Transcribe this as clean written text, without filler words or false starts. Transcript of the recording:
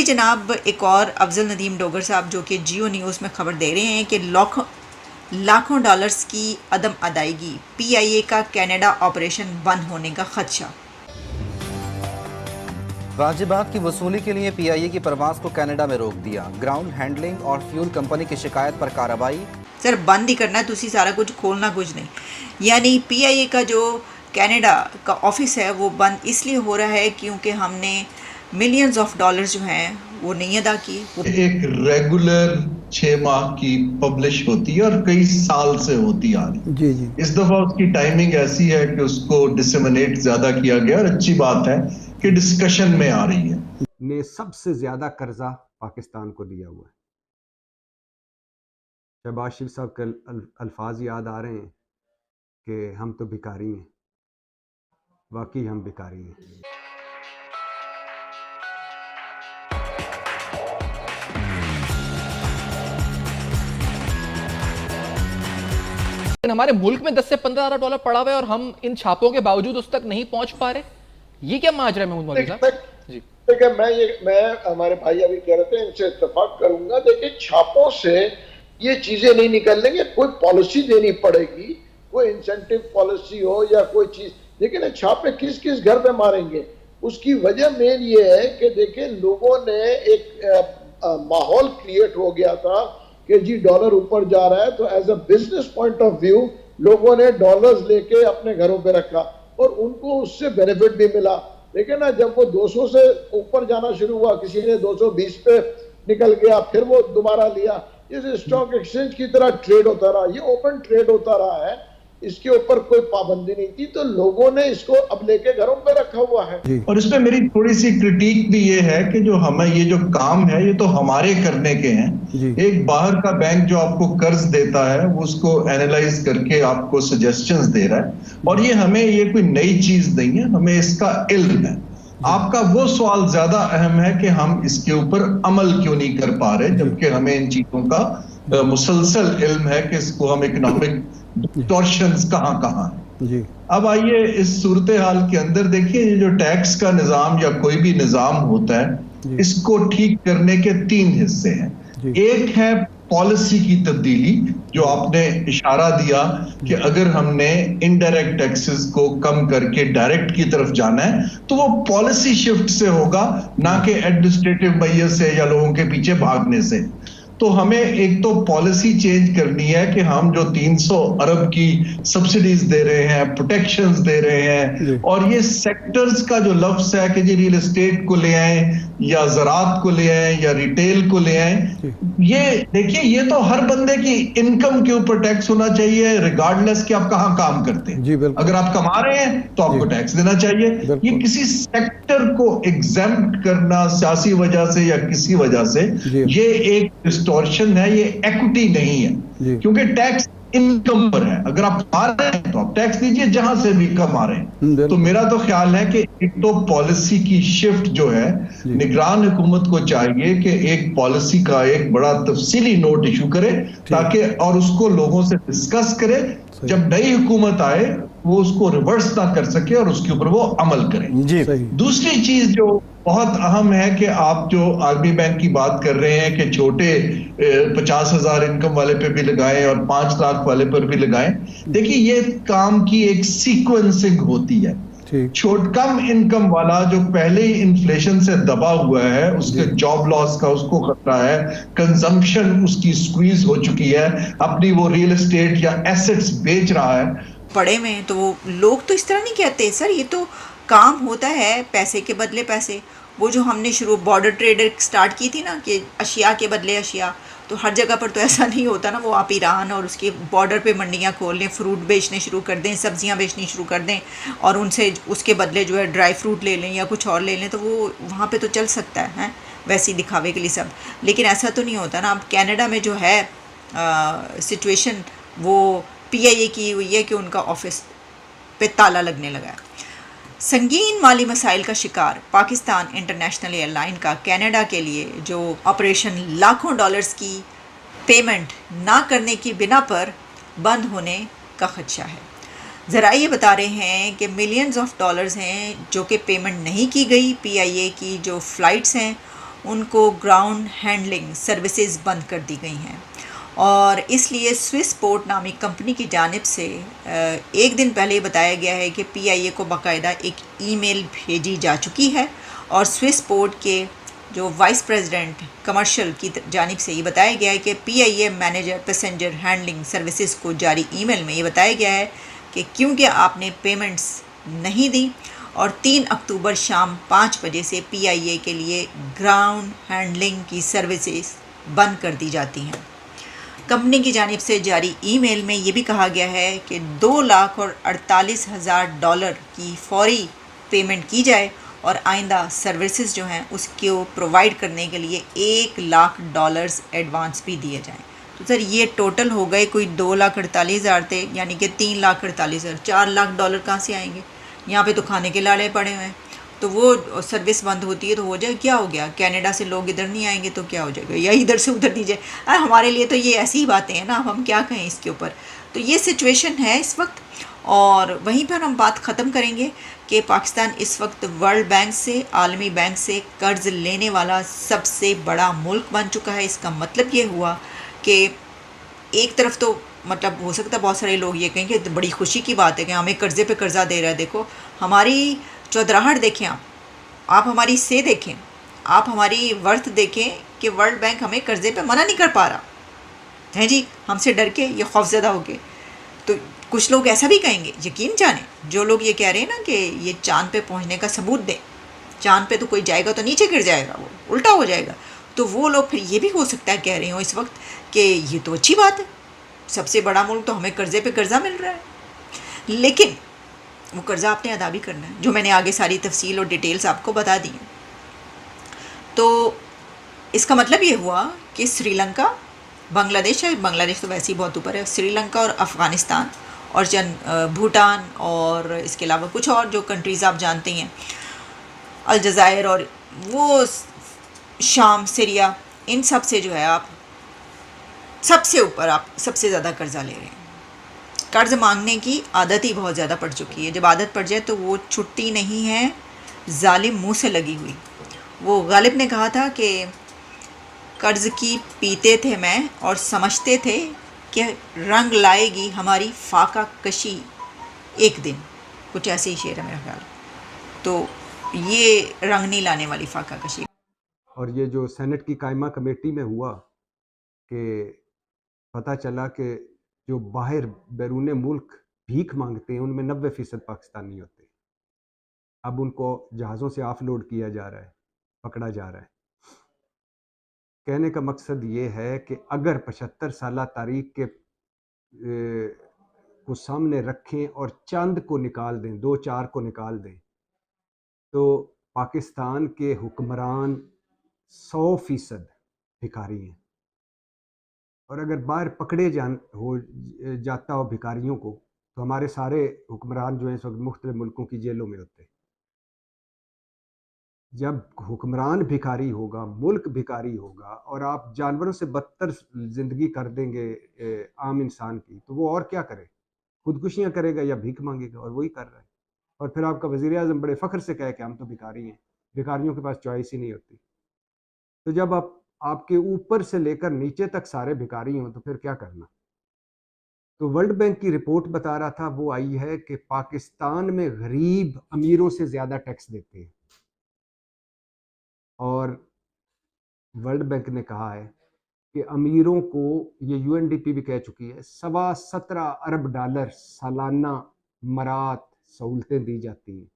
अभी जनाब एक और अफजल नदीम डोगर साहब जो कि जियो न्यूज़ में खबर दे रहे हैं कि लाखों डॉलर्स की अदम अदायगी, पीआईए का कनाडा ऑपरेशन बंद होने का खदशा। वाजिबात की वसूली के लिए पीआईए की परवाज को कनाडा में रोक दिया। ग्राउंड हैंडलिंग और फ्यूल कंपनी की शिकायत पर कार्रवाई। सर बंद ही करना है, तुसी सारा कुछ खोलना कुछ नहीं। यानी पीआईए का जो कनाडा का ऑफिस है वो बंद इसलिए हो रहा है क्योंकि हमने मिलियंस ऑफ डॉलर्स जो हैं वो नहीं अदा की। एक रेगुलर 6 माह की पब्लिश होती है और कई साल से होती आ रही। जी जी। इस दफा उसकी टाइमिंग ऐसी है कि उसको डिसेमिनेट ज्यादा किया गया और अच्छी बात है कि डिस्कशन में आ रही है। ने सबसे ज्यादा कर्जा पाकिस्तान को दिया हुआ है। शहबाज शरीफ साहब के अल्फाज याद आ रहे हैं कि हम तो भिखारी हैं। वाकई हम भिखारी हैं। हमारे मुल्क में 10 से 15 अरब डॉलर पड़ा हुआ है और हम इन छापों के बावजूद उस तक नहीं पहुंच पा रहे। ये क्या माजरा है महमूद मौलवी साहब? जी देखिए, मैं हमारे भाई अभी कह रहे थे, इनसे इत्तेफाक करूंगा। देखिए, छापों से ये चीजें नहीं निकलेंगे, कोई पॉलिसी देनी पड़ेगी, कोई इंसेंटिव पॉलिसी हो या कोई चीज। लेकिन छापे किस किस घर पे मारेंगे? उसकी वजह मेन ये है कि देखिए, लोगों ने एक माहौल क्रिएट हो गया था कि जी डॉलर ऊपर जा रहा है, तो as a business point of view लोगों ने डॉलर्स लेके अपने घरों पे रखा और उनको उससे बेनिफिट भी मिला। लेकिन ना जब वो 200 से ऊपर जाना शुरू हुआ, किसी ने 220 पे निकल गया, फिर वो दोबारा लिया। इस स्टॉक एक्सचेंज की तरह ट्रेड होता रहा, ये ओपन ट्रेड होता रहा है, इसके ऊपर कोई पाबंदी नहीं थी, तो लोगों ने इसको अब लेके घरों पे रखा हुआ है। और इसमें मेरी थोड़ी सी क्रिटिक भी ये है कि जो हमें ये जो काम है ये तो हमारे करने के हैं। एक बाहर का बैंक जो आपको कर्ज देता है वो उसको एनालाइज करके आपको सजेशंस दे रहा है और ये हमें ये कोई नई चीज नहीं है, हमें इसका इल्म है। आपका वो सवाल ज्यादा अहम है कि हम इसके ऊपर अमल क्यों नहीं कर पा रहे, जबकि हमें इन चीजों का मुसलसल इल्म है कि इसको हम इकोनॉमिक डिस्टॉर्शंस कहां है। अब आइए इस सूरत हाल के अंदर देखिए, ये जो टैक्स का निजाम या कोई भी निजाम होता है इसको ठीक करने के 3 हिस्से हैं। एक है पॉलिसी की तब्दीली, जो आपने इशारा दिया कि अगर हमने इनडायरेक्ट टैक्सेस को कम करके डायरेक्ट की तरफ जाना है तो वो पॉलिसी शिफ्ट से होगा, ना कि एडमिनिस्ट्रेटिव मैयत से या लोगों के पीछे भागने से। तो हमें एक तो पॉलिसी चेंज करनी है कि हम जो 300 अरब की सब्सिडीज दे रहे हैं, प्रोटेक्शंस दे रहे हैं, और ये सेक्टर्स का जो लफ्ज है कि जी रियल एस्टेट को ले आए या ज़राअत को ले आए या रिटेल को ले आए, ये देखिए ये तो हर बंदे की इनकम के ऊपर टैक्स होना चाहिए रिगार्डलेस कि आप कहां काम करते हैं। अगर आप कमा रहे हैं तो आपको टैक्स देना चाहिए। ये किसी सेक्टर को एग्जेम्प्ट करना सियासी वजह से या किसी वजह से, ये एक डिस्टॉर्शन है, ये इक्विटी नहीं है, क्योंकि टैक्स इनकम पर है। अगर आप कमा रहे हैं तो आप टैक्स दीजिए जहां से भी कमा रहे हैं। तो मेरा तो ख्याल है कि एक तो पॉलिसी की शिफ्ट जो है, निगरान हुकूमत को चाहिए कि एक पॉलिसी का एक बड़ा तफसीली नोट इशू करे ताकि और उसको लोगों से डिस्कस करे, जब नई हुकूमत आए वो उसको रिवर्स ना कर सके और उसके ऊपर वो अमल करें। दूसरी चीज जो बहुत अहम है कि आप जो आर्मी बैंक की बात कर रहे हैं कि छोटे 50,000 इनकम वाले पे भी लगाएं और 5 लाख वाले पर भी लगाएं, देखिए ये काम की एक सीक्वेंसिंग होती है। कम इनकम वाला जो पहले ही इन्फ्लेशन से दबा हुआ है, उसके जॉब लॉस का उसको खतरा है, कंजम्पशन उसकी स्क्वीज हो चुकी है, अपनी वो रियल एस्टेट या एसेट्स बेच रहा है। पड़े में तो वो लोग तो इस तरह नहीं कहते सर, ये तो काम होता है पैसे के बदले पैसे। वो जो हमने शुरू बॉर्डर ट्रेड स्टार्ट की थी ना कि अशिया के बदले अशिया, तो हर जगह पर तो ऐसा नहीं होता ना। वो आप ईरान और उसके बॉर्डर पे मंडियाँ खोल लें, फ्रूट बेचने शुरू कर दें, सब्जियां बेचनी शुरू कर दें और उनसे उसके बदले जो है ड्राई फ्रूट ले लें या कुछ और ले लें, तो वो वहाँ पे तो चल सकता है वैसे ही दिखावे के लिए सब। लेकिन ऐसा तो नहीं होता ना। अब कनाडा में जो है सिचुएशन वो पीआईए की हुई है कि उनका ऑफिस पे ताला लगने लगा है। संगीन माली मसाइल का शिकार पाकिस्तान इंटरनेशनल एयरलाइन का कनाडा के लिए जो ऑपरेशन लाखों डॉलर्स की पेमेंट ना करने की बिना पर बंद होने का खदशा है। ज़रा ये बता रहे हैं कि मिलियंस ऑफ डॉलर्स हैं जो कि पेमेंट नहीं की गई। पीआईए की जो फ़्लाइट्स हैं उनको ग्राउंड हैंडलिंग सर्विसेज बंद कर दी गई हैं और इसलिए स्विस पोर्ट नामी कंपनी की जानिब से एक दिन पहले बताया गया है कि पीआईए को बाकायदा एक ईमेल भेजी जा चुकी है और स्विस पोर्ट के जो वाइस प्रेसिडेंट कमर्शियल की जानिब से ये बताया गया है कि PIA manager passenger handling services को जारी ईमेल में ये बताया गया है कि क्योंकि आपने पेमेंट्स नहीं दी और 3 अक्टूबर शाम 5 बजे से पीआईए के लिए ग्राउंड हैंडलिंग की सर्विसेज बंद कर दी जाती हैं। कंपनी की जानिब से जारी ईमेल में ये भी कहा गया है कि $2,48,000 की फौरी पेमेंट की जाए और आइंदा सर्विसेज जो हैं उसको प्रोवाइड करने के लिए $1,00,000 एडवांस भी दिए जाएं। तो सर ये टोटल हो गए कोई $2,48,000 थे, यानी कि $3,48,000, $4,00,000 कहाँ से आएंगे? यहाँ पे तो खाने के लाड़े पड़े हुए हैं। तो वो सर्विस बंद होती है तो हो जाए, क्या हो गया? कनाडा से लोग इधर नहीं आएंगे तो क्या हो जाएगा, या इधर से उधर नहीं जाए। हमारे लिए तो ये ऐसी ही बातें हैं ना, हम क्या कहें इसके ऊपर। तो ये सिचुएशन है इस वक्त और वहीं पर हम बात ख़त्म करेंगे कि पाकिस्तान इस वक्त वर्ल्ड बैंक से, आलमी बैंक से कर्ज़ लेने वाला सबसे बड़ा मुल्क बन चुका है। इसका मतलब ये हुआ कि एक तरफ तो मतलब हो सकता है बहुत सारे लोग ये कहें कि बड़ी खुशी की बात है कि हमें कर्ज़े पे कर्ज़ा दे रहा है। देखो हमारी चौधराहट देखें, आप हमारी से देखें, आप हमारी वर्थ देखें कि वर्ल्ड बैंक हमें कर्ज़े पे मना नहीं कर पा रहा है जी, हमसे डर के या खौफज़दा हो के। तो कुछ लोग ऐसा भी कहेंगे, यकीन जाने जो लोग ये कह रहे हैं ना कि ये चाँद पे पहुंचने का सबूत दें, चाँद पे तो कोई जाएगा तो नीचे गिर जाएगा, वो उल्टा हो जाएगा। तो वो लोग फिर ये भी हो सकता है कह रहे हो इस वक्त कि ये तो अच्छी बात है, सबसे बड़ा मुल्क तो हमें कर्ज़े पे कर्ज़ा मिल रहा है, लेकिन वो कर्ज़ा आपने अदा भी करना है, जो मैंने आगे सारी तफसील और डिटेल्स आपको बता दी हैं। तो इसका मतलब ये हुआ कि श्रीलंका, बांग्लादेश है, बांग्लादेश तो वैसे ही बहुत ऊपर है, श्रीलंका और अफ़गानिस्तान और भूटान और इसके अलावा कुछ और जो कंट्रीज़ आप जानते हैं, अलजायर और वो शाम, सीरिया, इन सब से जो है आप सबसे ऊपर आप सबसे ज़्यादा कर्ज़ा ले रहे हैं। कर्ज़ मांगने की आदत ही बहुत ज़्यादा पड़ चुकी है, जब आदत पड़ जाए तो वो छुट्टी नहीं है, जालिम मुंह से लगी हुई। वो गालिब ने कहा था कि कर्ज़ की पीते थे मैं और समझते थे कि रंग लाएगी हमारी फाका कशी एक दिन, कुछ ऐसे ही शेर है मेरा ख्याल। तो ये रंग नहीं लाने वाली फाका कशी। और ये जो सेनेट की कायमा कमेटी में हुआ कि पता चला कि जो बाहर बैरून मुल्क भीख मांगते हैं उनमें 90% पाकिस्तानी होते हैं। अब उनको जहाज़ों से ऑफलोड किया जा रहा है, पकड़ा जा रहा है। कहने का मकसद ये है कि अगर 75 साला तारीख के को सामने रखें और चंद को निकाल दें, 2-4 को निकाल दें, तो पाकिस्तान के हुक्मरान 100% भिखारी हैं। और अगर बाहर पकड़े जाता हो भिखारियों को, तो हमारे सारे हुक्मरान जो हैं इस वक्त मुख्तलिफ मुल्कों की जेलों में होते हैं। जब हुक्मरान भिखारी होगा, मुल्क भिखारी होगा और आप जानवरों से बदतर ज़िंदगी कर देंगे आम इंसान की, तो वो और क्या करे? खुदकुशियाँ करेगा या भीख मांगेगा, और वही कर रहा है। और फिर आपका वज़ीर आज़म बड़े फ़ख्र से कहे कि हम तो भिखारी हैं, भिखारियों के पास चॉइस ही नहीं होती। तो जब आपके ऊपर से लेकर नीचे तक सारे भिखारी हों तो फिर क्या करना? तो वर्ल्ड बैंक की रिपोर्ट बता रहा था, वो आई है कि पाकिस्तान में गरीब अमीरों से ज़्यादा टैक्स देते हैं। और वर्ल्ड बैंक ने कहा है कि अमीरों को, ये यूएनडीपी भी कह चुकी है, $17.25 अरब सालाना मरात सहूलतें दी जाती हैं।